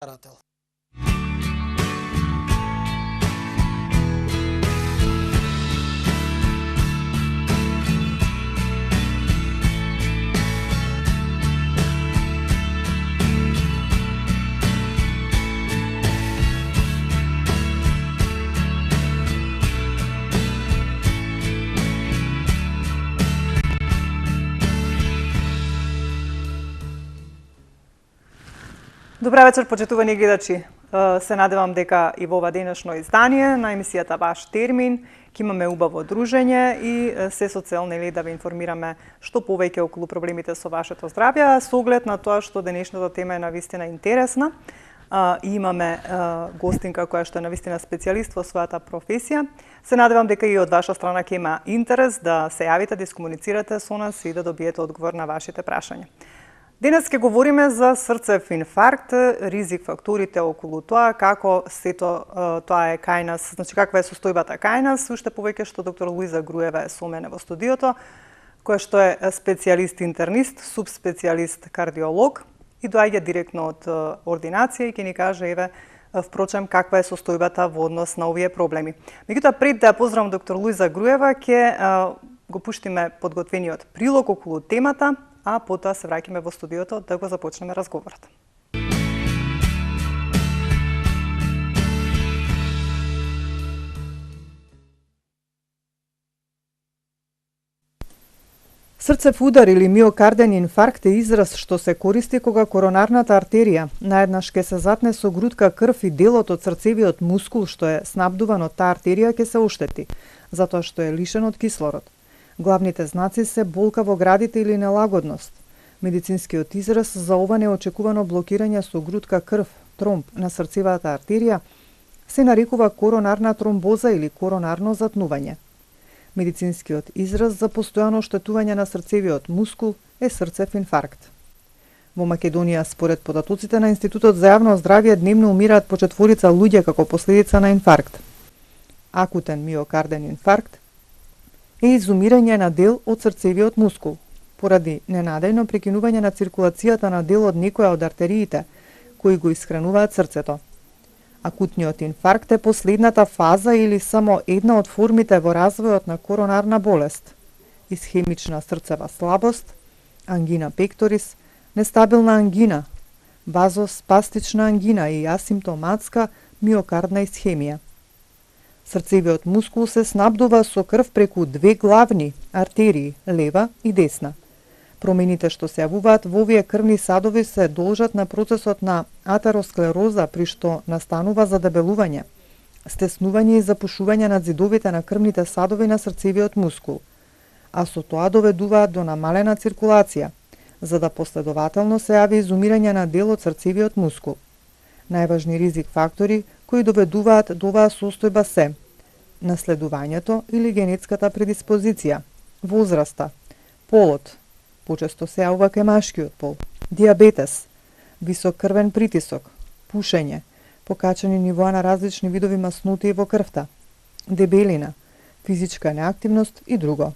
Карател. Добра вечер, почитувани гледачи. Се надевам дека и во ова денешно издание на емисијата Ваш термин ќе имаме убаво дружење и се со цел да ве информираме што повеќе околу проблемите со вашето здравје, со оглед на тоа што денешната тема е навистина интересна. И имаме гостинка која што е навистина специјалист во својата професија. Се надевам дека и од ваша страна ќе има интерес да се јавите, да искомуницирате со нас и да добиете одговор на вашите прашања. Денес ќе говориме за срцев инфаркт, ризик факторите околу тоа, како сето тоа е кај нас, значи каква е состојбата кај нас, уште повеќе што доктор Луиза Груева е со мене во студиото, која што е специјалист интернист, субспецијалист кардиолог и доаѓа директно од ординација и ќе ни каже еве впрочем каква е состојбата во однос на овие проблеми. Меѓутоа пред да поздравам доктор Луиза Груева, ќе го пуштиме подготвениот прилог околу темата, а потоа се враќаме во студиото да го започнеме разговорот. Срцев удар или миокарден инфаркт е израз што се користи кога коронарната артерија наеднаш ке се затне со грудка крв и делот од срцевиот мускул што е снабдуван од таа артерија ке се оштети, затоа што е лишен од кислород. Главните знаци се болка во градите или нелагодност. Медицинскиот израз за ова неочекувано блокирање со грудка крв, тромб на срцевата артерија, се нарекува коронарна тромбоза или коронарно затнување. Медицинскиот израз за постојано оштетување на срцевиот мускул е срцев инфаркт. Во Македонија, според податоците на Институтот за јавно здравје, дневно умираат по 4 луѓе како последица на инфаркт. Акутен миокарден инфаркт е изумирање на дел од срцевиот мускул, поради ненадејно прекинување на циркулацијата на дел од некоја од артериите, кои го исхрануваат срцето. Акутниот инфаркт е последната фаза или само една од формите во развојот на коронарна болест. Исхемична срцева слабост, ангина пекторис, нестабилна ангина, вазоспастична ангина и асимптоматска миокардна исхемија. Срцевиот мускул се снабдува со крв преку две главни артерии, лева и десна. Промените што се јавуваат во овие крвни садови се должат на процесот на атеросклероза, при што настанува задебелување, стеснување и запушување на зидовите на крвните садови на срцевиот мускул, а со тоа доведуваат до намалена циркулација, за да последователно се јави изумирање на дел од срцевиот мускул. Најважни ризик фактори кои доведуваат до оваа состојба се наследувањето или генетската предиспозиција, возраста, полот, почесто се јавува кај машкиот пол, дијабетес, висок крвен притисок, пушење, покачени нивоа на различни видови маснотии во крвта, дебелина, физичка неактивност и друго.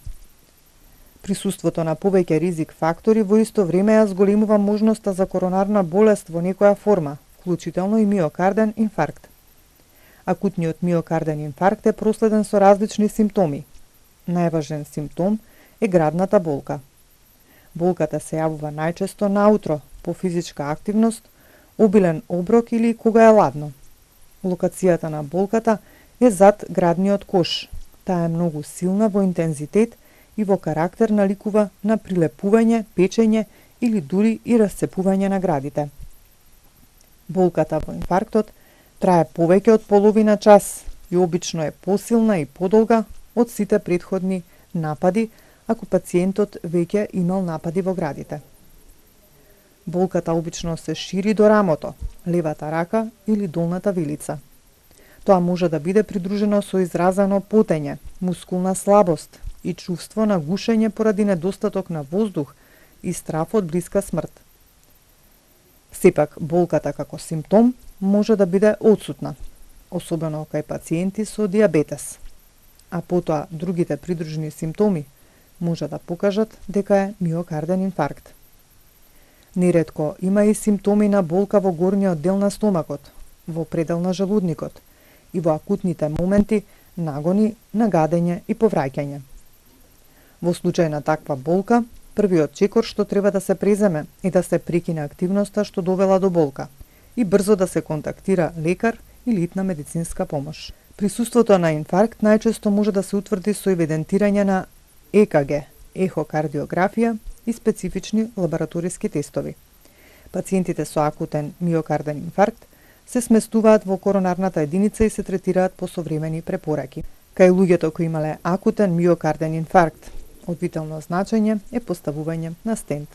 Присуството на повеќе ризик фактори во исто време ја зголемува можноста за коронарна болест во некоја форма, вклучително и миокарден инфаркт. Акутниот миокарден инфаркт е проследен со различни симптоми. Најважен симптом е градната болка. Болката се јавува најчесто наутро, по физичка активност, обилен оброк или кога е ладно. Локацијата на болката е зад градниот кош. Таа е многу силна во интензитет и во карактер наликува на прилепување, печење или дури и расцепување на градите. Болката во инфарктот трае повеќе од половина час и обично е посилна и подолга од сите претходни напади, ако пациентот веќе имал напади во градите. Болката обично се шири до рамото, левата рака или долната вилица. Тоа може да биде придружено со изразено потење, мускулна слабост и чувство на гушење поради недостаток на воздух и страф од блиска смрт. Сепак, болката како симптом може да биде отсутна, особено кај пациенти со дијабетес, а потоа другите придружни симптоми може да покажат дека е миокарден инфаркт. Неретко има и симптоми на болка во горниот дел на стомакот, во предел на желудникот и во акутните моменти нагони, нагадење и повраќање. Во случај на таква болка, првиот чекор што треба да се преземе е да се прекине активноста што довела до болка и брзо да се контактира лекар или итна медицинска помош. Присуството на инфаркт најчесто може да се утврди со евидентирање на ЕКГ, ехокардиографија и специфични лабораториски тестови. Пациентите со акутен миокарден инфаркт се сместуваат во коронарната единица и се третираат по современи препораки. Кај луѓето кои имале акутен миокарден инфаркт, од витално значење е поставување на стент.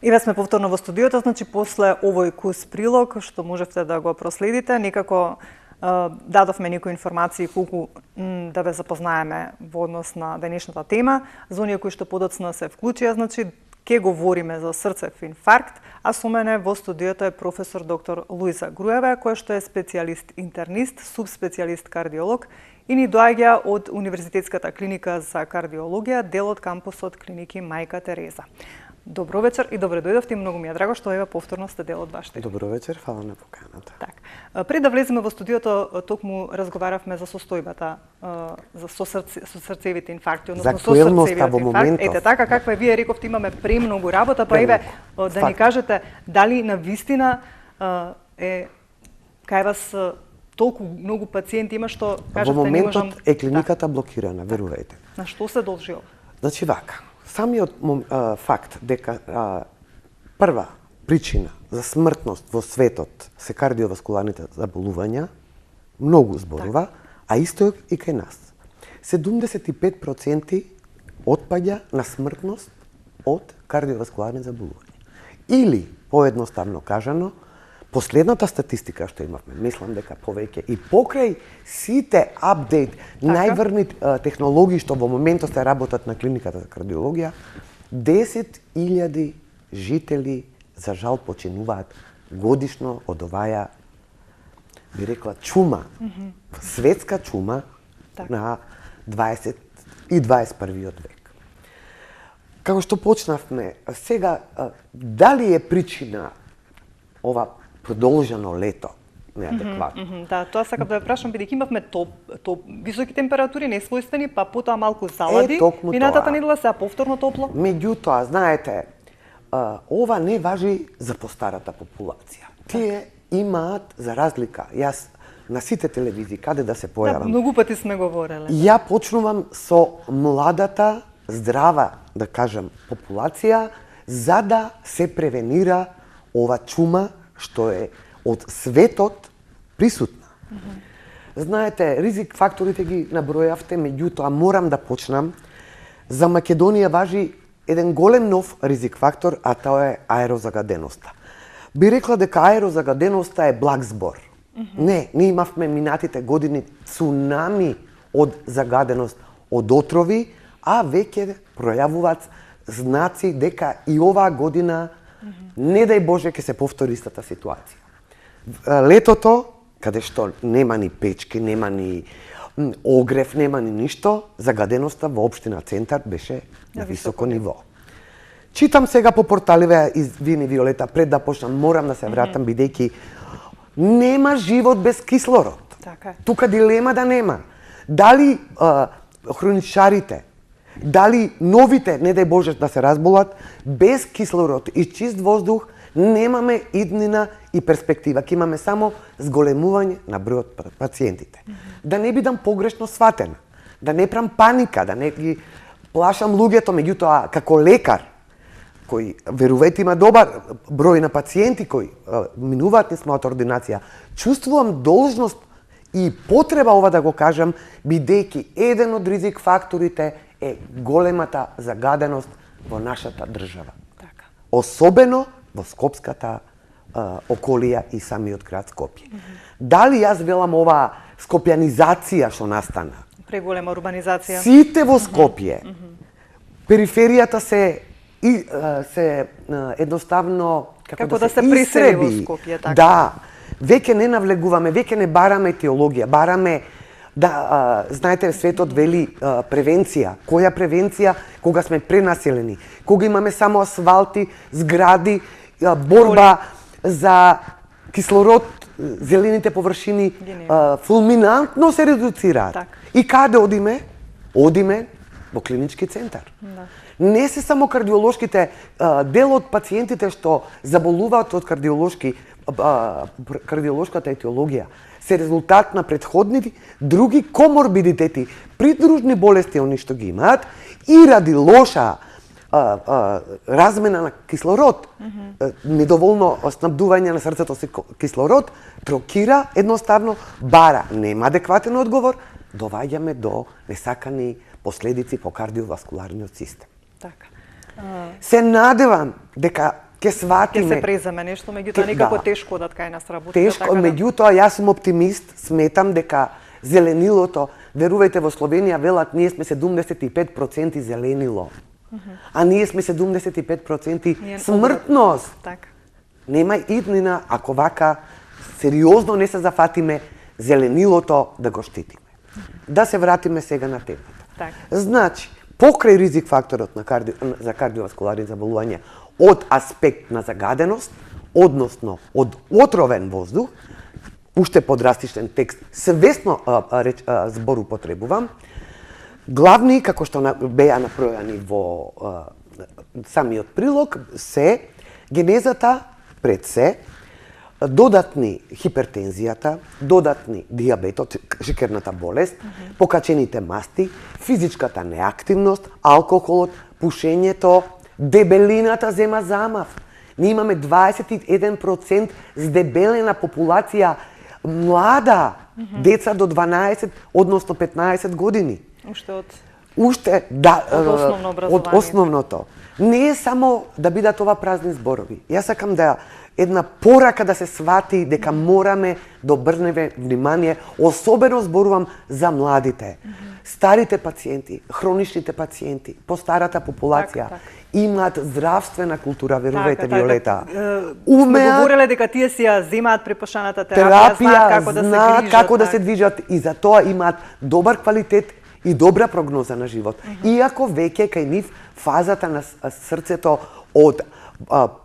Еве сме повторно во студиото, значи после овој кус прилог што можевте да го проследите, некако дадовме некои информации колку да ве запознаеме во однос на денешната тема. За оние кои што подоцна се вклучија, значи ќе говориме за срцев инфаркт, а со мене во студиото е професор доктор Луиза Груева, која што е специјалист интернист, субспецијалист кардиолог и ни доаѓа од Универзитетската клиника за кардиологија, дел од кампусот клиники Мајка Тереза. Добро вечер и добре дојдовте, многу ми е драго што еве повторно сте дел од вашите. Добро вечер, фала на поканата. Так. Пред да влеземе во студиото, токму разговаравме за состојбата со срцевите инфаркти, односно со срцевиот инфаркт. Ете така, каква вие рековте, имаме премногу работа, па еве да ни кажете дали на вистина е кај вас толку многу пациенти има што кажете во моментот не можам... е клиниката блокирана, верувајте. На што се должи ова? Значи вака, самиот факт дека прва причина за смртност во светот се кардиоваскуларните заболувања многу зборува, а исто и кај нас. 75% отпаѓа на смртност од кардиоваскуларни заболувања. Или, поедноставно кажано, последната статистика што имавме, мислам дека повеќе и покрај сите апдейт, најврни технологии што во моментот се работат на клиниката за кардиологија, 10.000 жители за жал починуваат годишно од оваа, би рекла, чума, светска чума на 20 и 21 век. Како што почнавме, сега дали е причина ова продолжено лето неадекватно? Да, тоа сакам да ве прашам, бидејќи имавме високи температури, несвојствени, па потоа малку залади, минатата недела сега повторно топло. Меѓутоа, знаете, ова не важи за постарата популација. Тие имаат, за разлика, јас на сите телевизии, каде да се појавам. Да, многу пати сме говореле. Ја почнувам со младата, здрава, да кажам, популација, за да се превенира ова чума што е од светот присутна. Знаете, ризик факторите ги набројавте, меѓутоа морам да почнам. За Македонија важи еден голем нов ризик фактор, а тоа е аерозагаденоста. Би рекла дека аерозагаденоста е благ збор. Не, ние имавме минатите години цунами од загаденост од отрови, а веќе пројавуваат знаци дека и оваа година не дај Боже ќе се повтори истата ситуација. Летото, каде што нема ни печки, нема ни огрев, нема ни ништо, загаденоста во општина Центар беше на високо ниво. Читам сега по порталиве, извини Виолета, пред да почнам, морам да се вратам, бидејќи нема живот без кислород. Така е. Тука дилема да нема. Дали хроничарите, дали новите, не дај Боже да се разболат, без кислород и чист воздух, немаме иднина и перспектива. Ке имаме само зголемување на бројот пациентите. Да не бидам погрешно сватена, да не прам паника, да не ги плашам луѓето, меѓутоа како лекар, кој, верувајте, има добар број на пациенти кои минуваат низ мојата ординација, чувствувам должност и потреба ова да го кажам, бидејќи еден од ризик факторите е големата загаденост во нашата држава. Така. Особено во Скопската околија и самиот град Скопје. Дали јас велам ова скопјанизација што настана? Преголема урбанизација. Сите во Скопје. Периферијата се едноставно како да се присели во Скопје, така. Да. Веќе не навлегуваме, веќе не бараме теологија, бараме Да, знаете, светот вели превенција. Која превенција? Кога сме пренаселени. Кога имаме само асфалти, згради, борба за кислород, зелените површини фулминантно се редуцираат. Так. И каде одиме? Одиме во клинички центар. Да. Не се само кардиолошките, дел од пациентите што заболуваат од кардиолошката етиологија се резултат на претходни други коморбидитети, придружни болести они што ги имаат и ради лоша размена на кислород, недоволно снабдување на срцето со кислород, трокира едноставно, бара нема адекватен одговор, доваѓаме до несакани последици по кардиоваскуларниот систем. Така. Се надевам дека ќе сватиме. Ќе се преземе нешто, меѓутоа некако тешко да кај нас работи. Тешко, така меѓутоа јас сум оптимист, сметам дека зеленилото, верувајте во Словенија велат ние сме 75% зеленило. А ние сме 75% смртност. Така. Нема иднина ако вака сериозно не се зафатиме зеленилото да го штитиме. Да се вратиме сега на темата. Така. Значи, покрај ризик факторот за кардиоваскуларни заболувања од аспект на загаденост, односно од отровен воздух, уште подрастичен текст, свесно збор употребувам, главни, како што беа набројани во самиот прилог, се генезата пред се, додатни хипертензијата, додатни диабетот, шекерната болест, покачените масти, физичката неактивност, алкохолот, пушењето, дебелината зема замав. Ние имаме 21% здебелена популација млада, деца до 12, односно 15 години. Уште од основното. Не е само да бидат ова празни зборови. Јас сакам да една порака да се свати дека мораме да обрнеме внимание, особено зборувам за младите. Старите пациенти, хроничните пациенти, постарата популација имаат здравствена култура, верувајте, Виолета. Сме говореле дека тие си ја земаат препашаната терапија, знаат како да се движат и за тоа имаат добар квалитет и добра прогноза на живот. Иако веќе кај нив фазата на срцето од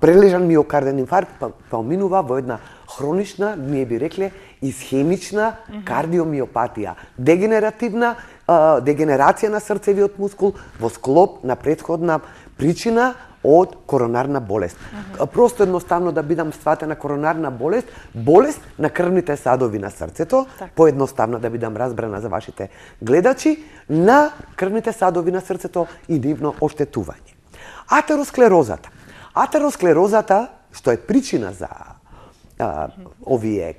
прележан миокарден инфаркт поминува во една хронична, ние би рекле, исхемична кардиомиопатија, дегенерација на срцевиот мускул во склоп на претходна причина од коронарна болест. Просто едноставно да бидам сватена коронарна болест, болест на крвните садови на срцето, поедноставно да бидам разбрана за вашите гледачи, на крвните садови на срцето и нивно оштетување. Атеросклерозата. Атеросклерозата, што е причина за овие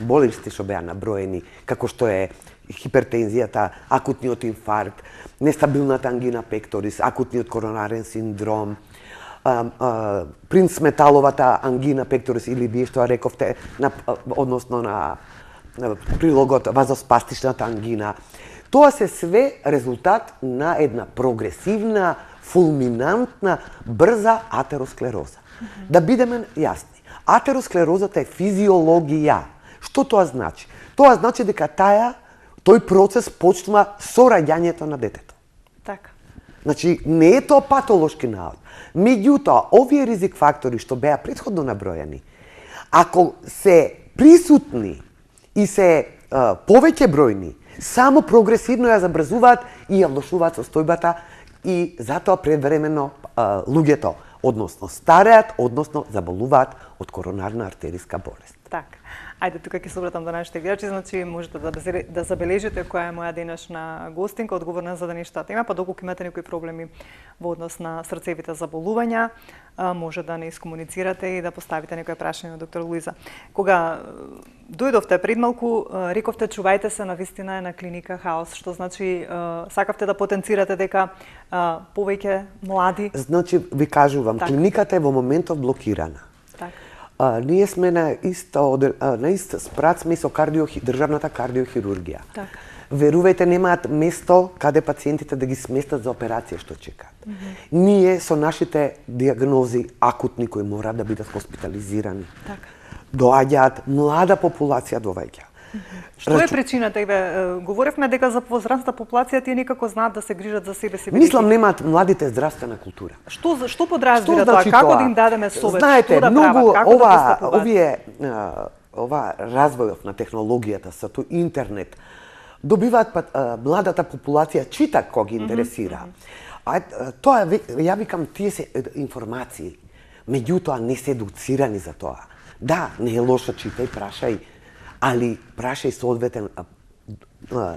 болести што беа наброени, како што е хипертензијата, акутниот инфаркт, нестабилната ангина пекторис, акутниот коронарен синдром, принцметаловата ангина пекторис или вие што рековте, односно на прилогот вазоспастичната ангина. Тоа се све резултат на една прогресивна, фулминантна, брза атеросклероза. Да бидеме јасни, атеросклерозата е физиологија. Што тоа значи? Тоа значи дека тој процес почнува со раѓањето на детето. Така. Значи, не е тоа патолошки наод. Меѓутоа, овие ризик фактори што беа претходно набројани, ако се присутни и се повеќе бројни, само прогресивно ја забрзуваат и ја влошуваат состојбата и затоа предвремено луѓето, односно стареат, односно заболуваат од коронарна артериска болест. Така. Ајде, тука ќе се обратам до нашите гледачи, значи можете да забележите која е моја денешна гостинка, одговорна за денешната тема, па доколку имате некои проблеми во однос на срцевите заболувања, може да не искомуницирате и да поставите некои прашања, доктор Луиза. Кога дојдовте пред малку, рековте чувајте се, навистина е на клиника хаос, што значи сакавте да потенцирате дека повеќе млади. Значи ви кажувам, клиниката е во моментов блокирана. Така. Ние сме на ист спрат сме со државната кардиохирургија. Така. Верувајте, немаат место каде пациентите да ги сместат за операција што чекаат. Ние со нашите диагнози акутни кои мора да бидат хоспитализирани. Така. Доаѓаат, млада популација доаѓа. Што е причината? Говоревме дека за возрастната популација тие некако знаат да се грижат за себе си. Мислам немаат младите здравствена култура. Што подразбира тоа? Како да им дадеме совет? Знаете, што да многу прават? Како да постапуваат? ова развојот на технологијата со интернет добиваат младата популација чита кога ги интересира. А тоа ја викам тие се информации. Меѓутоа не се едуцирани за тоа. Да, не е лошо читај, прашај, али прашај соодветен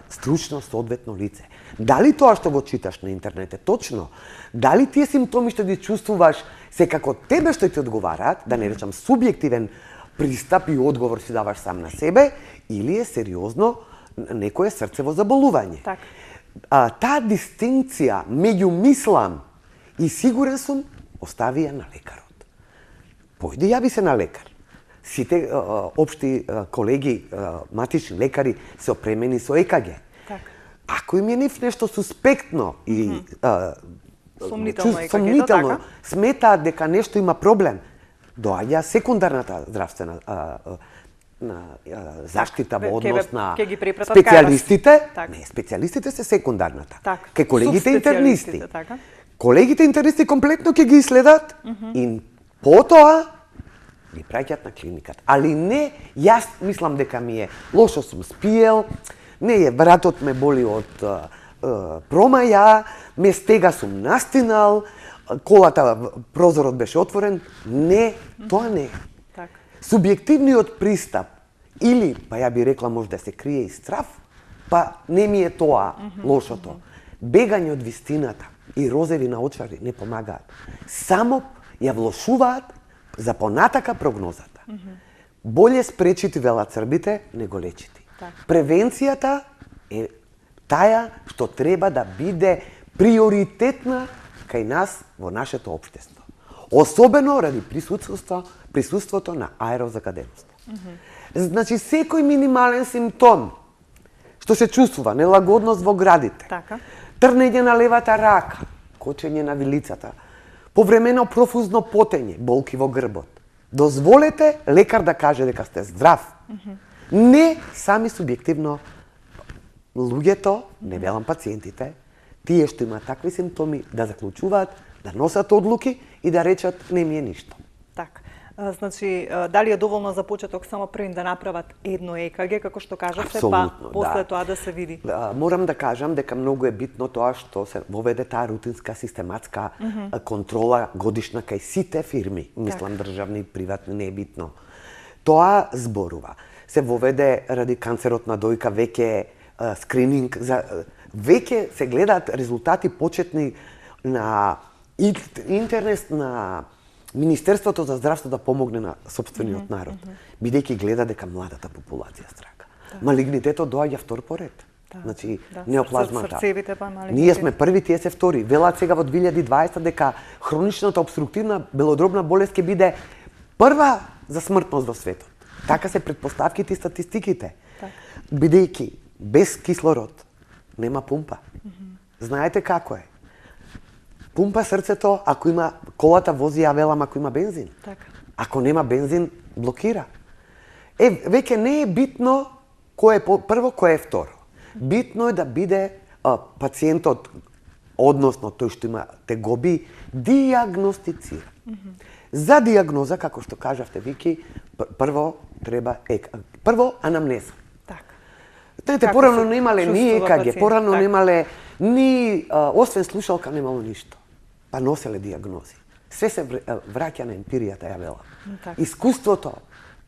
стручно соодветно лице. Дали тоа што го читаш на интернет е точно? Дали тие симптоми што ги чувствуваш се како тебе што ти одговараат, да не речам субјективен пристап и одговор си даваш сам на себе, или е сериозно некое срцево заболување? Так. Таа дистинкција меѓу мислам и сигурен сум остави ја на лекарот. Појди јави се на лекар. Сите општи колеги, матични лекари се опремени со ЕКГ. Так. Ако им е нешто суспектно и сомнително, сметаат дека нешто има проблем, доаѓа секундарната здравствена заштита во однос на специјалистите. Не, специјалистите се секундарната. Кај колегите интернисти. Колегите интернисти комплетно ќе ги исследат и потоа ги праќаат на клиниката. Али не, јас мислам дека ми е лошо сум спиел, не е, вратот ме боли од промаја, ме стега сум настинал, колата, прозорот беше отворен. Не, тоа не е. Субјективниот пристап, или, па ја би рекла, може да се крие и страв, па не ми е тоа лошото. Бегање од вистината и розови наочари не помагаат. Само ја влошуваат за понатака прогнозата. Боле спречити, велат србите, него лечити. Превенцијата е таја што треба да биде приоритетна кај нас во нашето општество. Особено ради присуството на аерозагаденост. Значи, секој минимален симптом што се чувствува, нелагодност во градите, трнење на левата рака, кочење на вилицата, повремено профузно потење, болки во грбот. Дозволете лекар да каже дека сте здрав. Не сами субјективно луѓето, не велам пациентите, тие што имаат такви симптоми да заклучуваат, да носат одлуки и да речат не ми е ништо. Така. Значи, дали е доволно за почеток само првим да направат едно ЕКГ, како што кажавте, па после тоа да се види? Морам да кажам дека многу е битно тоа што се воведе таа рутинска систематска контрола годишна кај сите фирми, мислам државни и приватни, не е битно. Тоа зборува. Се воведе ради канцерот на дојка веќе скрининг, веќе се гледаат резултати почетни на интернет на Министерството за здравство да помогне на сопствениот народ, бидејќи гледа дека младата популација страка. Малигнитетот доаѓа втор поред. Значи, неоплазмата. Ние сме први, тие се втори. Велат сега во 2020 дека хроничната обструктивна белодробна болест ќе биде прва за смртност во светот. Така се претпоставките и статистиките. Бидејќи без кислород нема пумпа. Знаете како е? Пумпа срцето ако има колата вози, ја велам ако има бензин. Ако нема бензин, блокира. Веќе не е битно кој е прво, кој е второ. Битно е да биде пациентот, односно тој што има тегоби, дијагностициран. За дијагноза, како што кажавте, Вики, прво треба прво анамнеза. Знаете, порано немале ни ЕКГ, порано немале ни, освен слушалка, немало ништо. Па носеле дијагнози. Се се враќа на емпиријата, ја велам. Искуството,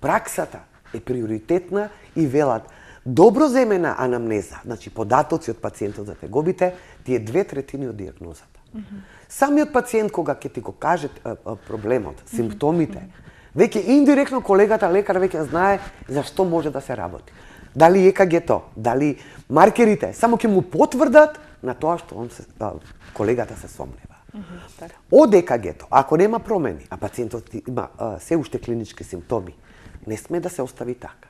праксата е приоритетна и велат добро земена анамнеза, значи податоци од пациентот за тегобите, ти е 2/3 од дијагнозата. Самиот пациент кога ќе ти го каже проблемот, симптомите, веќе индиректно колегата лекар веќе знае за што може да се работи. Дали ЕКГ-то, дали маркерите, само ќе му потврдат на тоа што колегата се сомнева. Од ЕКГ-то, ако нема промени, а пациентот има се уште клинички симптоми, не сме да се остави така.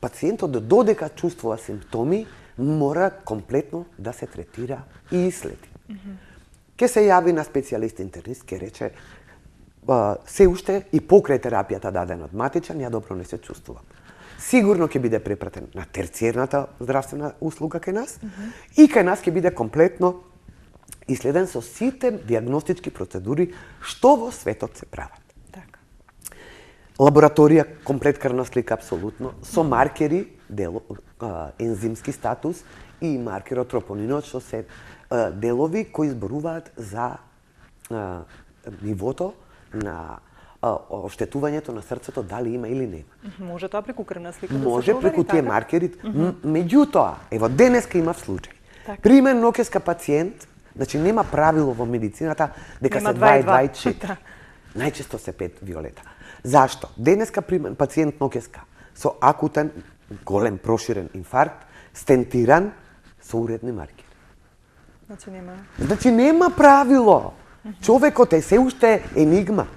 Пациентот додека чувствува симптоми, мора комплетно да се третира и иследи. Ке се јави на специјалист интернист, ке рече се уште и покрај терапијата даден од матичан, ја добро не се чувствувам. сигурно ќе биде препратен на терциерната здравствена услуга кај нас и кај нас ќе биде комплетно иследен со сите диагностички процедури што во светот се прават. Така. Лабораторија, комплет крвна слика апсолутно, со маркери, ензимски статус и маркерот тропонинот, што се делови кои зборуваат за нивото на оштетувањето на срцето, дали има или нема. Може тоа преку крвна слика да се Може провери, преку тие така? маркери. Меѓутоа, ево денеска имав случај. Така. Пример нокеска пациент, значи нема правило во медицината дека Нема се 2 и 2 и 2 и 2. 4. Најчесто се 5 виолета. Зашто? Денеска пример пациент нокеска со акутен, голем проширен инфаркт, стентиран со уредни маркери. Значи нема правило. Човекот е се уште енигма.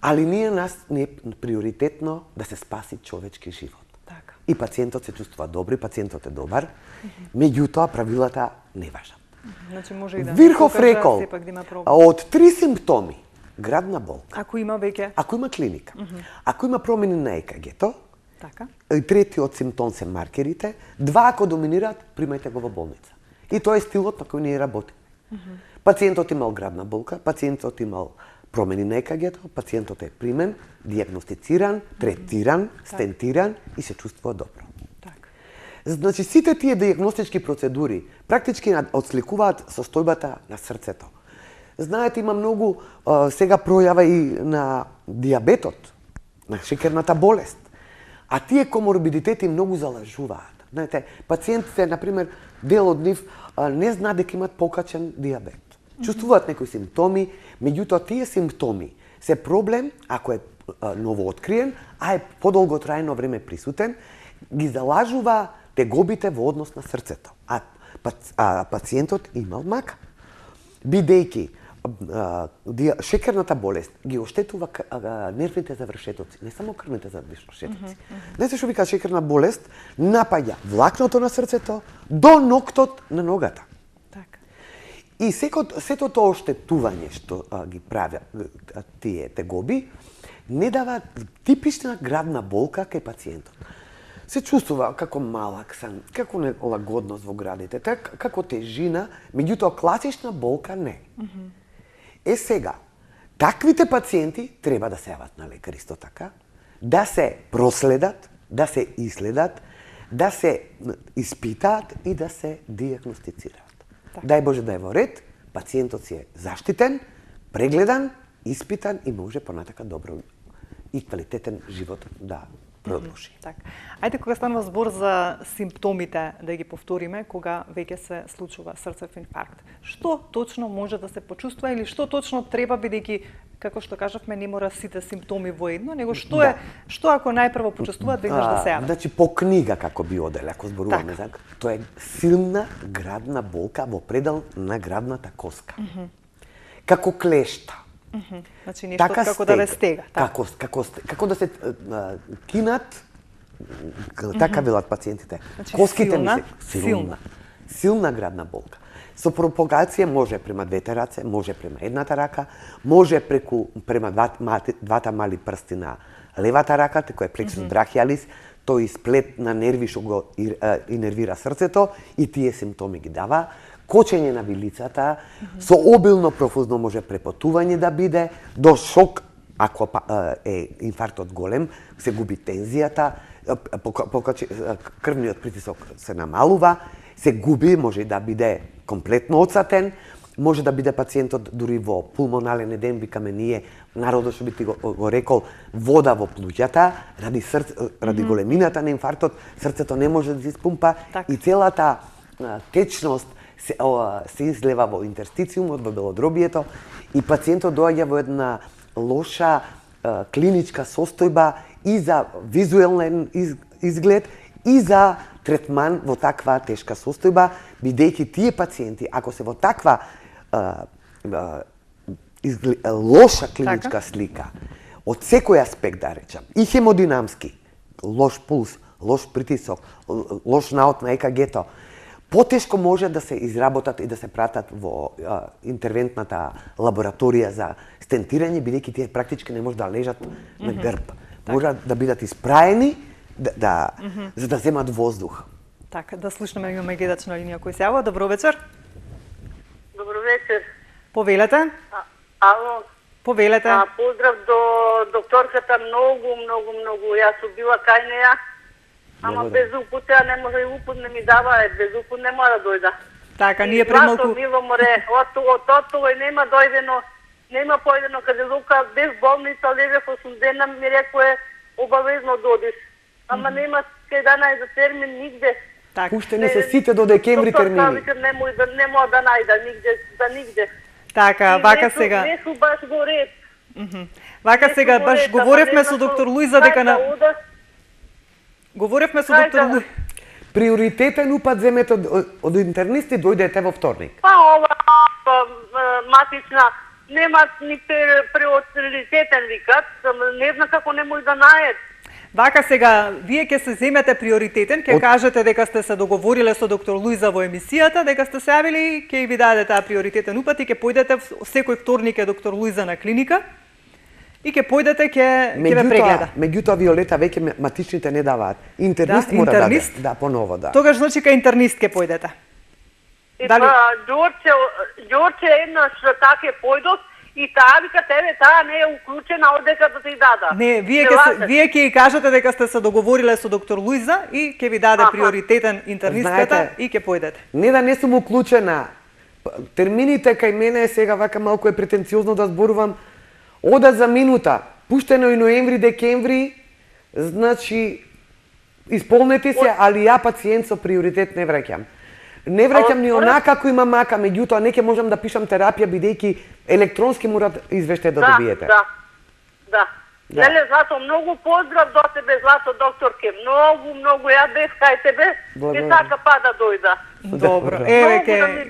Али нас не е приоритетно да се спаси човечки живот. Така. И пациентот се чувствува добри, пациентот е добар, меѓутоа правилата не важат. Значи може и да Вирхов покажа, рекол, сепак да има проблем. од 3 симптоми, градна болка, Ако има веќе, ако има клиника, ако има промени на ЕКГ-то, така. и третиот симптом се маркерите, 2 ако доминираат, примајте го во болница. И тоа е стилот на кој ние работиме. Пациентот имал градна болка, пациентот имал промени на ЕКГ-то, пациентот е примен, диагностициран, третиран, стентиран и се чувствува добро. Така. Значи, сите тие диагностички процедури практички отсликуваат состојбата на срцето. Знаете, има многу сега пројава и на диабетот, на шекерната болест. А тие коморбидитети многу залажуваат. Знаете, пациентите, например, дел од нив не знаат дека имат покачен диабет. Чувствуваат некои симптоми, меѓутоа тие симптоми се проблем ако е ново откриен, а е подолготрајно време присутен, ги залажува тегобите во однос на срцето. А пациентот имал мака. Бидејќи шекерната болест ги оштетува нервните завршетоци, не само крвните завршетоци. Знаете што вика шекерна болест? Напаѓа влакното на срцето до ноктот на ногата. Така. И сето тоа оштетување што ги правят тие тегоби, не дава типична градна болка кај пациентот. Се чувствува како малак сан, како нелагодност во градите, како тежина, меѓутоа класична болка не. Е сега, таквите пациенти треба да се јават на лекар исто така, да се проследат, да се иследат, да се испитаат и да се диагностицираат. Дај Боже да е во ред, пациентот си е заштитен, прегледан, испитан и може понатака добро и квалитетен живот да продолжи. Така. Ајде кога станува збор за симптомите, да ги повториме, кога веќе се случува срцев инфаркт. Што точно може да се почувствува или што точно треба, бидејќи, како што кажавме, не мора сите симптоми во едно, него што е, што ако најпрво почувствуваат, веднаш да се јават? Значи по книга како би оделе, ако зборуваме за тоа е силна градна болка во предел на градната коска. Како клешта. Значи нешто како да ве стега. Како да се кинат, така велат пациентите. Значи, Коските силна, ми се силна градна болка. Со пропагација може према двете раце, може према едната рака, може према двата мали прсти на левата рака, кој е плексус брахиалис, тој сплет на нерви што го инервира срцето и тие симптоми ги дава. Кочење на вилицата, со обилно профузно може препотување да биде, до шок, ако е инфарктот голем, се губи тензијата, крвниот притисок се намалува, се губи, може да биде комплетно отсатен, може да биде пациентот дури во пулмонален едем, викаме ние, народот што би ти го рекол, вода во плуќата, ради големината на инфарктот, срцето не може да се испумпа и целата течност се излева во интерстициумот, во белодробието и пациентот доаѓа во една лоша клиничка состојба и за визуелен изглед и за третман во таква тешка состојба, бидејќи тие пациенти, ако се во таква лоша клиничка слика, од секој аспект да речам, и хемодинамски, лош пулс, лош притисок, лош наот на ЕКГ-то, потешко може да се изработат и да се пратат во интервентната лабораторија за стентирање, бидејќи тие практички не може да лежат на грб. Може да бидат испраени за да земат воздух. Така, да слушнеме, имаме гледач на линија кој се јавува. Добро вечер. Добро вечер. Повелете. Ало. Повелете. Поздрав до докторката, многу. Јас сум била кај неја. Ама без упут, не може и упут не ми дава, без упут не мора да дојда. Така, ние пред малку... Злато мило море, од тоа нема дојдено, нема појдено каде Лука, без болница, леве 8 дена, ми рекоe обавезно додиш. Ама нема кај да најде термин нигде. Пуштени се сите до декември термини. Доктор не може да најда нигде. Така, вака сега... Не су баш го ред. Вака сега, баш говоревме со доктор Луиза дека на... Говоревме со доктор Луиза. Приоритетен упат земете од интернисти, дојдете во вторник. Па ова матична нема ни приоритетен викат, не знам како не може да најд. Вака сега, вие ќе се земете приоритетен, ќе кажете дека сте се договориле со доктор Луиза во емисијата, дека сте се јавили, ќе ви даде таа приоритетен упат и ќе појдете секој вторник е доктор Луиза на клиника и ќе појдете ќе ве прегледа. Меѓутоа Виолета веќе матичните не даваат. Интернист мора да даде. Да, поново да. Тогаш значи кај интернист ќе појдете. Дали Ѓорче еднаш така појдов и таа вика тебе таа не е уклучена одека да ти дада. Не, вие ќе кажете дека сте се договориле со доктор Луиза и ќе ви даде приоритетен интернистката и ќе појдете. Не да не сум уклучена. Термините кај мене сега вака малку е претенциозно да зборувам. Ода за минута. Пуштено и ноември, декември, значи исполнете се, али ја пациент со приоритет не враќам. Не враќам ни онака како има мака, меѓутоа не ќе можам да пишам терапија бидејќи електронски морат извештај да добиете. Да. Леле, Злато, многу поздрав до тебе, Злато, докторке. Многу, ја бев кај тебе и така па да дојда. Добро, еве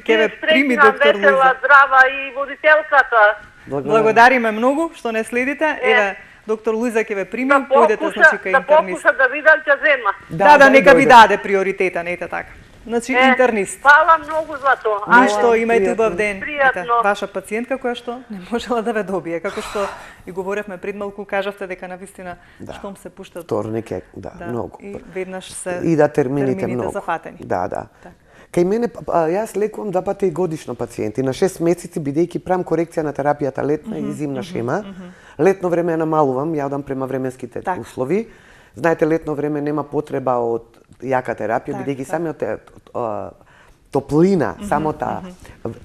ќе ве прими доктор Луиза. Весела, здрава и водителката. Благодариме многу што не следите. Еве, доктор Луиза ќе ве прими, појдете значи кај интернист. Да покуша да видам ќе зема. Да, нека ви даде приоритетен, ете така. Значи интернист. Фала многу Злато. Ништо, имајте убав ден. Пријатно. Ваша пациентка која што не можела да ве добие, како што и говоревме пред малку, кажавте дека навистина штом се пуштат. Вторник е, многу. И веднаш се и да термините многу зафатени. Да. Кај мене јас лекувам 2 пати годишно пациенти на 6 месеци бидејќи правам корекција на терапијата летна и зимна шема. Летно време намалувам, ја одам према временските услови. Знаете, летно време нема потреба од јака терапија, бидејќи самиот топлина, самата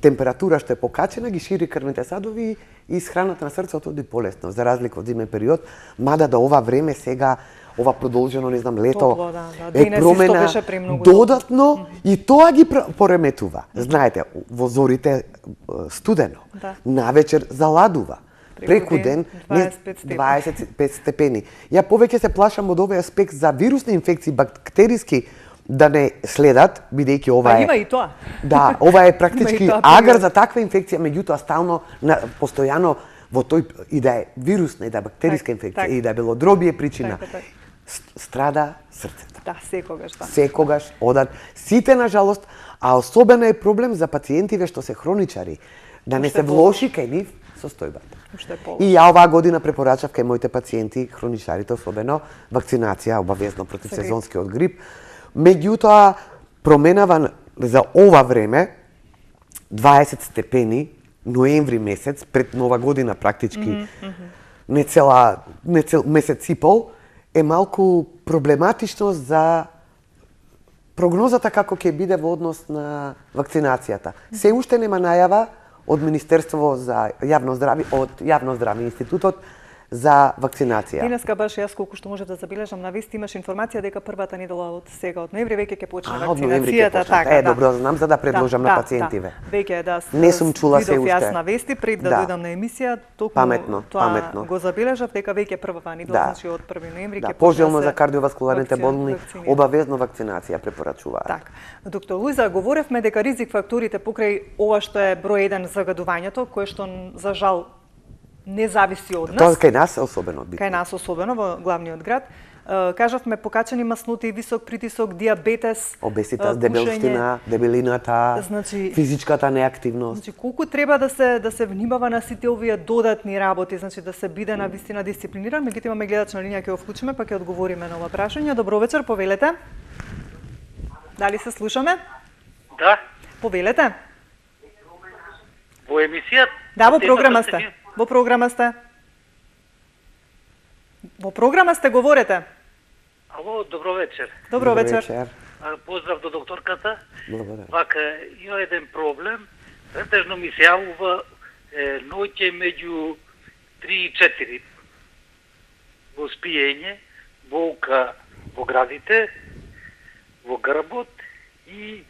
температура што е покачена ги шири крвните садови и исхраната на срцето оди полесно, за разлика од зимен период, мада да ова време сега ова продолжено, не знам, лето е промена додатно и тоа ги пореметува. Знаете, во зорите студено, навечер заладува. Преку ден 25 степени. Ја повеќе се плашам од овој аспект за вирусни инфекции, бактериски да не следат, бидејќи ова е... Има и тоа. Да, ова е практички агар за таква инфекција, меѓутоа стално, постојано во тој и да е вирусна, и да е бактериска инфекција, и да е белодробие причина, страда срцето. Да, секогаш, да. Секогаш одат. Сите, на жалост, а особено е проблем за пациентиве што се хроничари, да не се влоши кај нив состојбата. И ја оваа година препорачав кај моите пациенти, хроничарите особено, вакцинација обавезно против сезонскиот грип. Меѓутоа, променава за ова време 20 степени, ноември месец, пред нова година практички, не цел месец и пол, е малку проблематично за прогнозата како ќе биде во однос на вакцинацијата. Се уште нема најава од Министерство за јавно здравје, од Јавно здравје институтот за вакцинација. Денеска баш јас колку што можев да забележам на вести имаш информација дека првата недела од сега од ноември веќе ќе почне вакцинацијата, така. Добро, знам за да предложам на пациентиве. Веќе не сум чула се уште. Јас на вести пред да дојдам на емисија, токму тоа го забележав дека веќе првата недела, значи од 1 ноември ќе почне. Пожелно за кардиоваскуларните болни обавезно вакцинација препорачуваат. Така. Доктор Луиза, говоревме дека ризик факторите покрај ова што е број 1 загадувањето, кое што за жал не зависи од нас. Тоа кај нас е особено битно. Кај нас особено во главниот град. кажавме покачени масноти, висок притисок, диабетес, Обеситас, пушење. дебелштина, дебелината, Значи- физичката неактивност. Значи, колку треба да се внимава на сите овие додатни работи, значи да се биде на вистина дисциплиниран, меѓутоа имаме гледач на линија, ќе го вклучиме, па ќе одговориме на ова прашање. Добро вечер, повелете. Дали се слушаме? Да, Повелете. во емисија. Да, во темата програма се сте. ми- Во програма сте. Во програма сте, говорете. Ало, добро вечер. Добро вечер. Поздрав до докторката. Благодарам. Вака, има еден проблем. Претежно ми се јавува ноќе меѓу 3 и 4 во спиење, болка во градите, во грбот и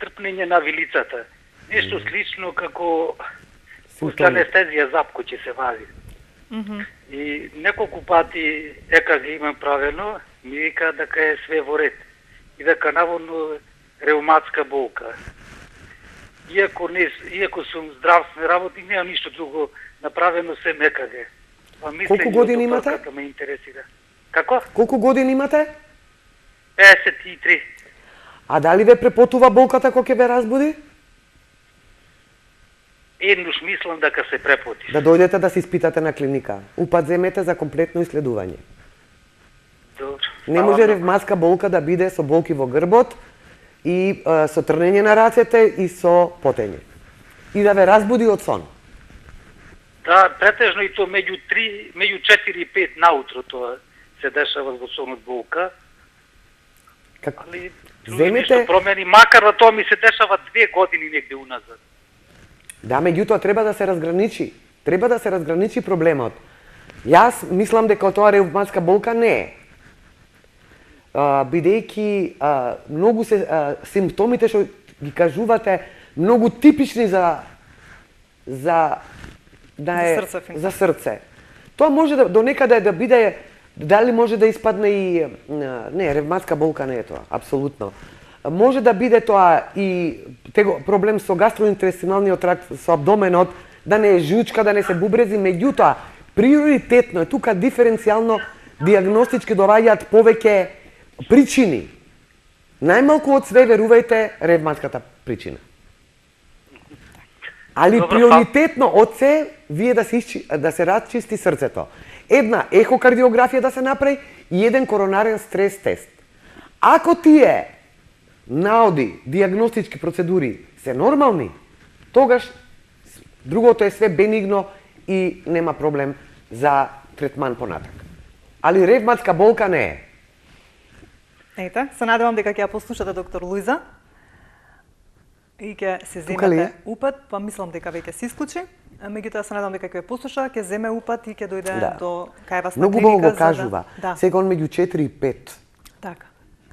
трпнење на вилицата. Нешто слично како после Симптоми. анестезија запко ќе се вади. И неколку пати ЕКГ имам правено, ми вика дека е све во ред. И дека наводно реуматска болка. Иако сум здравствен работник, немам ништо друго направено се ЕКГ. Па мислење Колку години од имате? докторката ме интересира. Како? Колку години имате? 53. А дали ве препотува болката кога ќе ве разбуди? Еднуш мислам дека се препоти. Да дојдете да се испитате на клиника. Упат земете за комплетно исследување. Добро. Не може ревматска болка да биде со болки во грбот и со трнење на рацете и со потење. И да ве разбуди од сон. Да, претежно и то меѓу 4 и 5 наутро тоа се дешава во сонот болка. Как... Али Земете- ништо промени, макар да тоа ми се дешава 2 години негде уназад. Да, меѓутоа треба да се разграничи. Треба да се разграничи проблемот. Јас мислам дека тоа ревматска болка не е. Бидејќи многу се симптомите што ги кажувате многу типични за срце. за срце. Тоа може да до некаде да биде, дали може да испадне и не, ревматска болка не е тоа, апсолутно. Може да биде тоа и проблем со гастроинтестиналниот тракт, со абдоменот, да не е жучка, да не се бубрези, меѓутоа приоритетно е тука диференцијално дијагностички доаѓаат повеќе причини. Најмалку од све верувајте ревматската причина. Али Добро, приоритетно од се вие да се расчисти срцето. Една ехокардиографија да се направи и еден коронарен стрес тест. Ако тие наоди, дијагностички процедури се нормални, тогаш другото е све бенигно и нема проблем за третман понатак. Али ревматска болка не е. Ете, се надевам дека ќе ја послушате доктор Луиза и ќе се Тука ли е? земете упат, па мислам дека веќе се исклучи. Меѓутоа се надевам дека ќе ја послуша, ќе земе упат и ќе дојде до кај вас на Многу клиника. го кажува. Да, Сега он меѓу 4 и 5 така.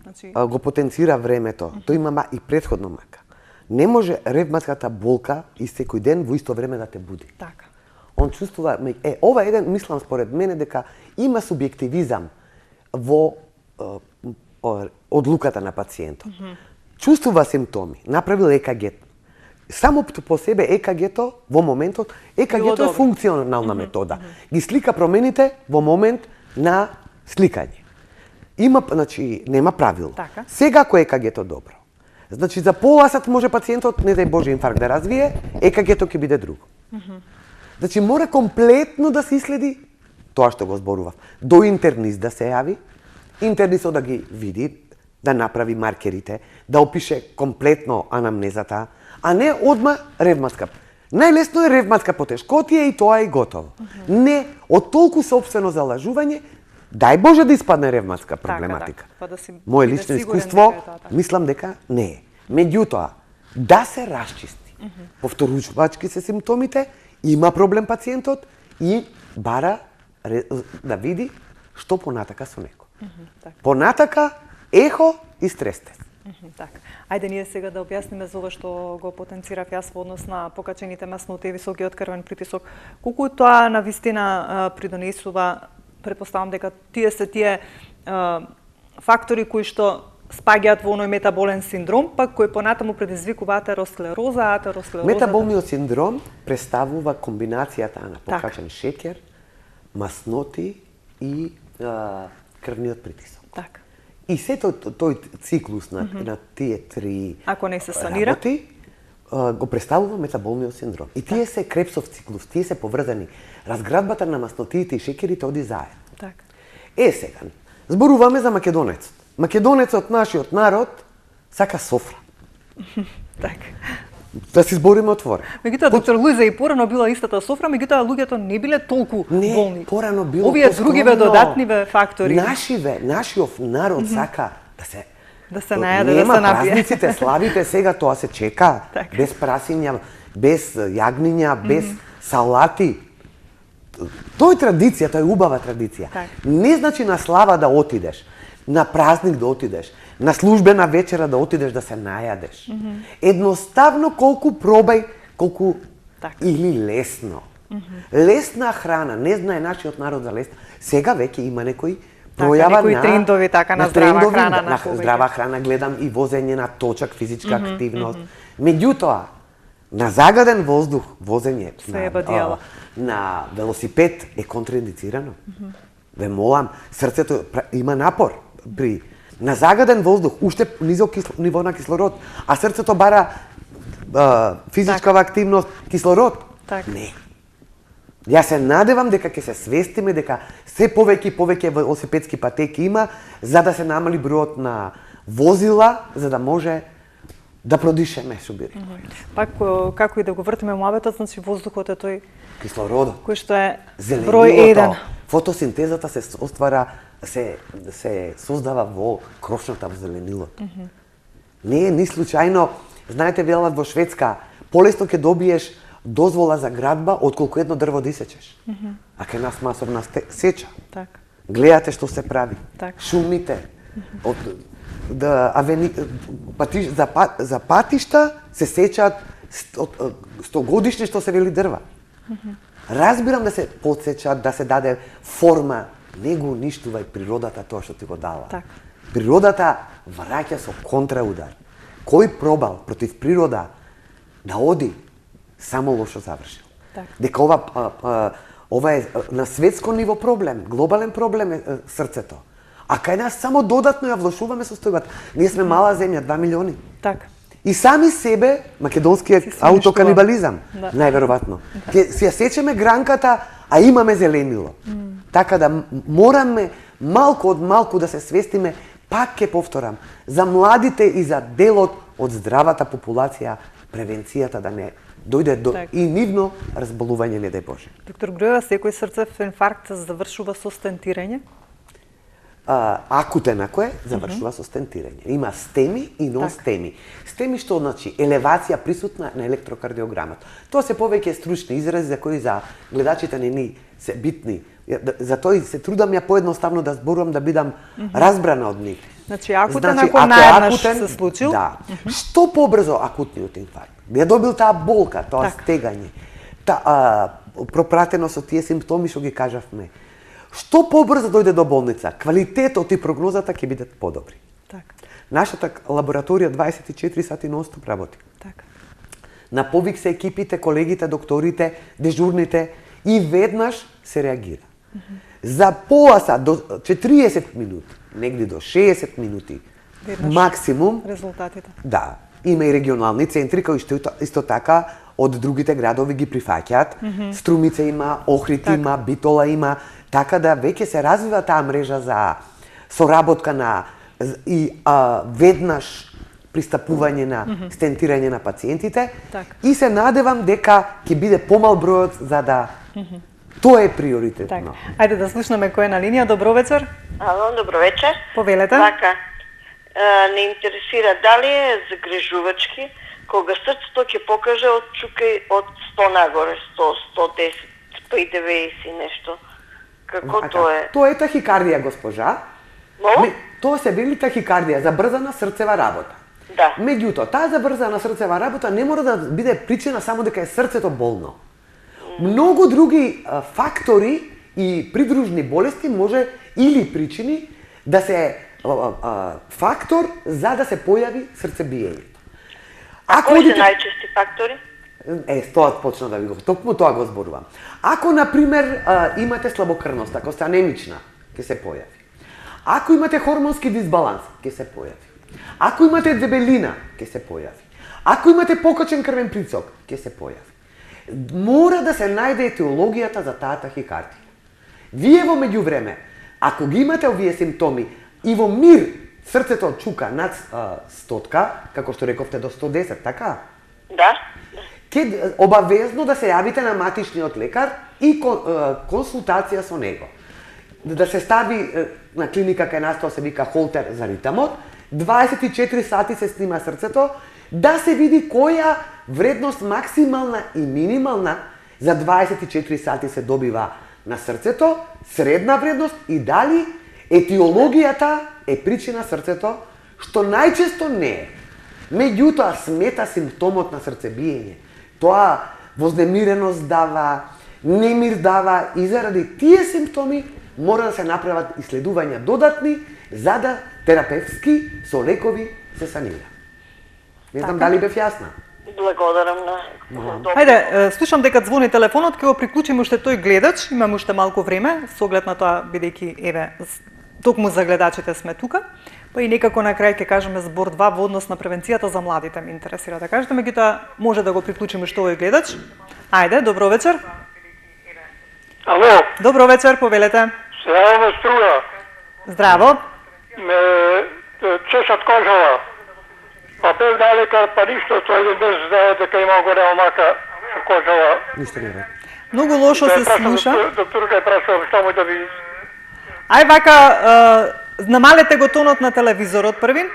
Значи, го потенцира времето. Тој има и предходно мака. Не може ревматската болка и секој ден во исто време да те буди. така. Он чувствува, ова еден, мислам според мене, дека има субјективизам во одлуката на пациентот. Чувствува симптоми, направил ЕКГ. Само по себе ЕКГ-то во моментот, ЕКГ-то е добро. функционална метода. Ги слика промените во момент на сликање. Има, значи, нема правило. Така. Сега ако ЕКГ-то добро, значи за пола сат може пациентот, не дај Боже, инфаркт да развие, ЕКГ-то ќе биде друго. Значи мора комплетно да се иследи тоа што го зборував. До интернист да се јави, интернистот да ги види, да направи маркерите, да опише комплетно анамнезата, а не одма ревматска. Најлесно е ревматска потешкотија и тоа е готово. Не, од толку собствено залажување, дај Боже да испадне ревматска проблематика. Па да си Моје биде лично сигурен искуство, дека е тоа така. мислам дека не е. Меѓутоа, да се расчисти. Повторувачки се симптомите, има проблем пациентот и бара да види што понатака со него. така. Понатака, ехо и стрес тест. Така. Ајде ние сега да објасниме за ова што го потенцирав јас во однос на покачените масноти и високиот крвен притисок. Колку тоа на вистина придонесува, претпоставам дека тие се тие фактори кои што спаѓаат во оној метаболен синдром, па кои понатаму предизвикуваат атеросклероза, Метаболниот синдром представува комбинацијата на покачен шеќер, масноти и крвниот притисок. Така. И сето тој циклус на тие три Ако не се санира, работи, го представува метаболниот синдром. И тие се Крепсов циклус, тие се поврзани. Разградбата на маснотиите и шекерите оди заедно. така. Сега, зборуваме за македонецот. Македонецот, нашиот народ, сака софра. Така. Да си збориме отворено. Меѓутоа, доктор Луиза, и порано била истата софра, меѓутоа луѓето не биле толку Не, болни. порано било Овие поскромно. другиве додатниве фактори. Нашиот народ сака да се најаде, да нема се напие. празниците, славите сега тоа се чека, Така. без прасиња, без јагниња, без салати. Тоа е традиција, тоа е убава традиција. Така. Не значи на слава да отидеш, на празник да отидеш, на службена вечера да отидеш да се најадеш. Едноставно колку пробај, колку Така. или лесно. Лесна храна, не знае нашиот народ за лесна. Сега веќе има некои Така, пројава некои на трендови така на здрава трендови, храна на на повеќе. здрава храна, гледам и возење на точак физичка активност. Меѓутоа, на загаден воздух возење Се е бадијала. на велосипед е контраиндицирано. Ве молам, срцето има напор при на загаден воздух, уште низок ниво на кислород, а срцето бара физичка активност, кислород. Така. Не. Јас се надевам дека ќе се свестиме дека се повеќе и повеќе велосипедски патеки има за да се намали бројот на возила, за да може да продишеме, што би рекол. Пак, како и да го вртиме муабетот, значи воздухот е тој Кислородот, кој што е зеленилото, број 1. фотосинтезата се оствара, се создава во крошната во зеленилото. Не е ни случајно, знаете, велат во Шведска, полесно ќе добиеш дозвола за градба отколку едно дрво да исечеш. А кај нас масовна сеча. Така. Гледате што се прави. Така. Шумите. За патишта се сечаат 100 годишни што се вели дрва. Разбирам да се подсечаат, да се даде форма, не го уништувај природата тоа што ти го дала. Така. Природата враќа со контраудар. Кој пробал против природа да оди, само лошо завршил. Така. Дека ова е на светско ниво проблем, глобален проблем е срцето. А кај нас само додатно ја влошуваме состојбата. Ние сме мала земја, 2 милиони. Така. И сами себе, македонскиот Си се аутоканибализам, Да. најверојатно. Ќе си ја сечеме гранката, а имаме зеленило. Така да мораме малку од малку да се свестиме, пак ќе повторам, за младите и за делот од здравата популација, превенцијата да не дојде до Так. и нивно разболување, не дај Боже. Доктор Груева, секој срцев инфаркт завршува со стентирање? Акутен ако е, завршува со стентирање. Има стеми и нон-стеми. Стеми што значи елевација присутна на електрокардиограмата. Тоа се повеќе стручни изрази за кои за гледачите не ни се битни. За тој се трудам ја поедноставно да зборувам да бидам разбрана од нив. Значи, акутен ако наеднаш се случил? Да. Што побрзо акутниот инфаркт? Ја добил таа болка, тоа стегање. Пропратено со тие симптоми што ги кажавме. Што побрзо дојде до болница, квалитетот и прогнозата ќе бидат подобри. Така. Нашата лабораторија 24 сати нон-стоп работи. Така. На повик се екипите, колегите, докторите, дежурните и веднаш се реагира. За поласа до 40 минути, негде до 60 минути, Веднаш максимум, резултатите. да, има и регионални центри кои што исто така од другите градови ги прифаќаат. Струмица има, Охрид има, Битола има, така да веќе се развива таа мрежа за соработка на и веднаш пристапување на стентирање на пациентите. Така. И се надевам дека ќе биде помал бројот за да тоа е приоритетно. Така. Ајде да слушнеме кој е на линија. Добро вечер. Ало, добро вечер. Повелете. Така, не интересира дали е загрижувачки, кога срцето ќе покаже од чукај од 100 нагоре, 100, 110, па и 90 нешто. Како тоа е? Тоа е тахикардија, госпожа. Молам? Тоа се вели тахикардија, забрзана срцева работа. Да. Меѓутоа, таа забрзана срцева работа не мора да биде причина само дека е срцето болно. Многу други фактори и придружни болести може или причини да се фактор за да се појави срцебиењето. Кои се најчести фактори? Тоа почна да ви го, токму тоа го зборувам. Ако, например, имате слабокрвност, ако сте анемична, ќе се појави. Ако имате хормонски дисбаланс, ќе се појави. Ако имате дебелина, ќе се појави. Ако имате покачен крвен притисок, ќе се појави. Мора да се најде етиологијата за таа тахикардија. Вие во меѓувреме, ако ги имате овие симптоми и во мир срцето чука над 100, како што рековте до 110, така? Да. Ке обавезно да се јавите на матичниот лекар и консултација со него. Да се стави на клиника кај нас тоа се вика холтер за ритамот, 24 сати се снима срцето, да се види која вредност максимална и минимална за 24 сати се добива на срцето, средна вредност и дали етиологијата е причина срцето, што најчесто не е. Меѓутоа смета симптомот на срцебиење. Тоа вознемиреност дава, немир дава и заради тие симптоми мора да се направат исследувања додатни за да терапевтски со лекови се санира. Не знам дали бев јасна. Благодарам на... Хајде, слушам дека звони телефонот, ќе го приклучиме уште тој гледач, имаме уште малку време, со оглед на тоа, бидејќи, еве, токму за гледачите сме тука, па и некако на крај ќе кажеме збор 2 во однос на превенцијата за младите, ме интересира да кажете, меѓутоа може да го приклучиме уште овој гледач. Ајде, добро вечер. Ало. Добро вечер, повелете. Здраво, Струја. Здраво. Ме чешат кожава. Па бев на лекар, па ништо, тој еден ден знае дека има голема мака со кожава. Ништо не е. Многу лошо се слуша. Докторка ја прашувам што му да види. Ај вака, намалете го тонот на телевизорот први.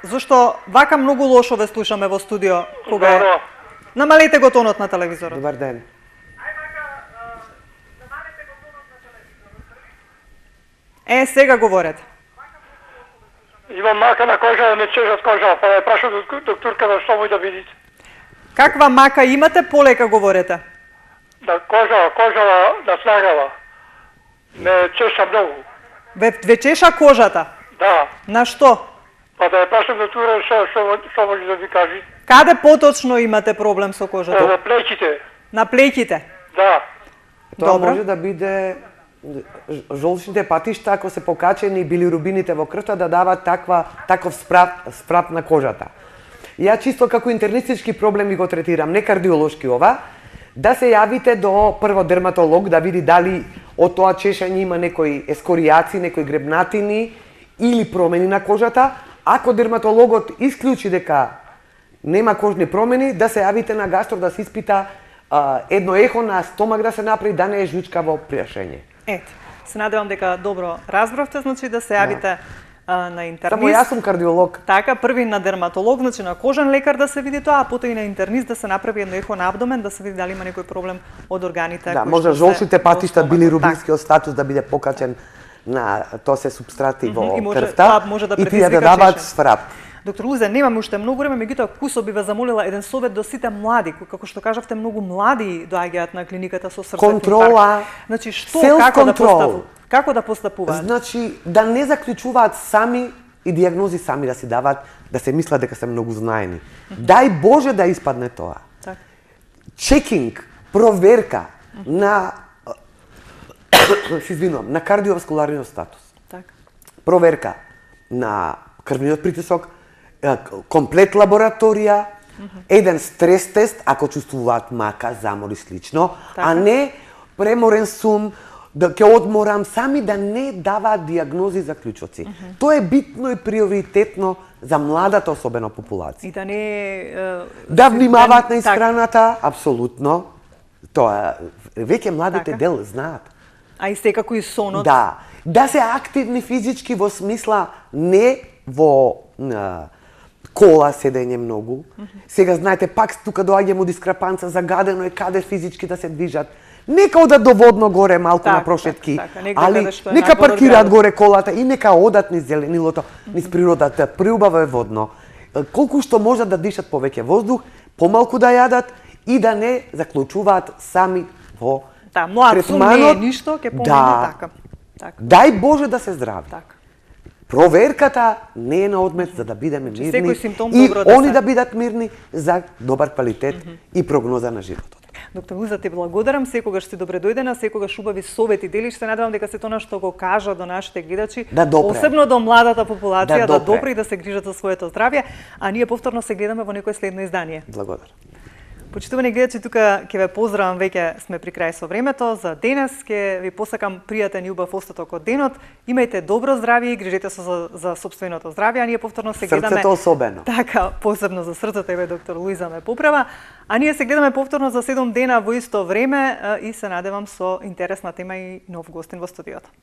Зошто вака многу лошо ве слушаме во студио кога е. Намалете го тонот на телевизорот. Добар ден. Е, сега говорете. Имам мака на кожа, не чешат кожа, па ја прашам докторката што му да видите. Каква мака имате, полека говорете. Да кожава да снагава. Ме чеша многу. Ве чеша кожата? Да. На што? Па да ја прашам доктора што може да ви кажи. Каде поточно имате проблем со кожата? Во плеќите. На плеќите? Да. Тоа Добро. може да биде жолчните патишта, ако се покачени билирубините во крвта, да дават таков спрат на кожата. Ја чисто како интернистички проблем го третирам, не кардиолошки ова, да се јавите до прво дерматолог да види дали од тоа чешање има некои ескоријаци, некои гребнатини или промени на кожата. Ако дерматологот исклучи дека нема кожни промени, да се јавите на гастро да се испита едно ехо на стомак да се направи, да не е жучкаво прашање. Ете, се надевам дека добро разбравте, значи да се јавите на интернист. Само јас сум кардиолог. Така, први на дерматолог, значи на кожен лекар да се види тоа, а потоа и на интернист да се направи едно ехо на абдомен, да се види дали има некој проблем од органите. Да, може жолчните патишта билирубинскиот статус да биде покачен на тоа се супстрати во крвта и тие да дават сфрап. Доктор Лузе, немаме уште многу време, меѓутоа кусо би ве замолила еден совет до сите млади, како што кажавте, многу млади доаѓаат на клиниката со срцев контрола, инфаркт. Значи што, како да постапуваат? Значи да не заклучуваат сами и дијагнози сами да си дават, да се мислат дека се многу знаени. Дај Боже да испадне тоа. Так. Чекинг, проверка на на кардиоваскуларниот статус. Так. Проверка на крвниот притисок, комплет лабораторија, еден стрес тест ако чувствуваат мака, замор и слично, а не преморен сум, да ќе одморам, сами да не даваат дијагнози и заклучоци. Тоа е битно и приоритетно за младата особено популација. И да не да внимаваат на исхраната, апсолутно. Тоа веќе младите дел знаат. А и секако и сонот. Да се активни физички во смисла не во кола седење многу. Сега знаете пак тука доаѓаме дискрепанца, загадено е каде физички да се движат. Нека одат до водно горе малку на прошетки, али нека паркираат горе колата и нека одат низ зеленилото, низ природата, приубаво е водно. Колку што можат да дишат повеќе воздух, помалку да јадат и да не заклучуваат сами во млад сум не е ништо, ќе помине така. Дај Боже да се здрави. Проверката не е на одмет за да бидеме мирни и они да бидат мирни за добар квалитет и прогноза на животот. Доктор Луиза, те благодарам, секогаш си добре дојдена, секогаш убави совети делиш, се надевам дека се тоа што го кажа до нашите гледачи, посебно до младата популација, да допре и да се грижат за своето здравје, а ние повторно се гледаме во некое следно издание. Благодарам. Почитувани гледачи, тука ќе ве поздравам, веќе сме при крај со времето. За денес ќе ви посакам пријатен и убав остаток од денот. Имајте добро здравје и грижете се за сопственото здравје, а ние повторно се гледаме. Срцето особено. Така, посебно за срцето, еве доктор Луиза ме поправа. А ние се гледаме повторно за 7 дена во исто време и се надевам со интересна тема и нов гостин во студиото.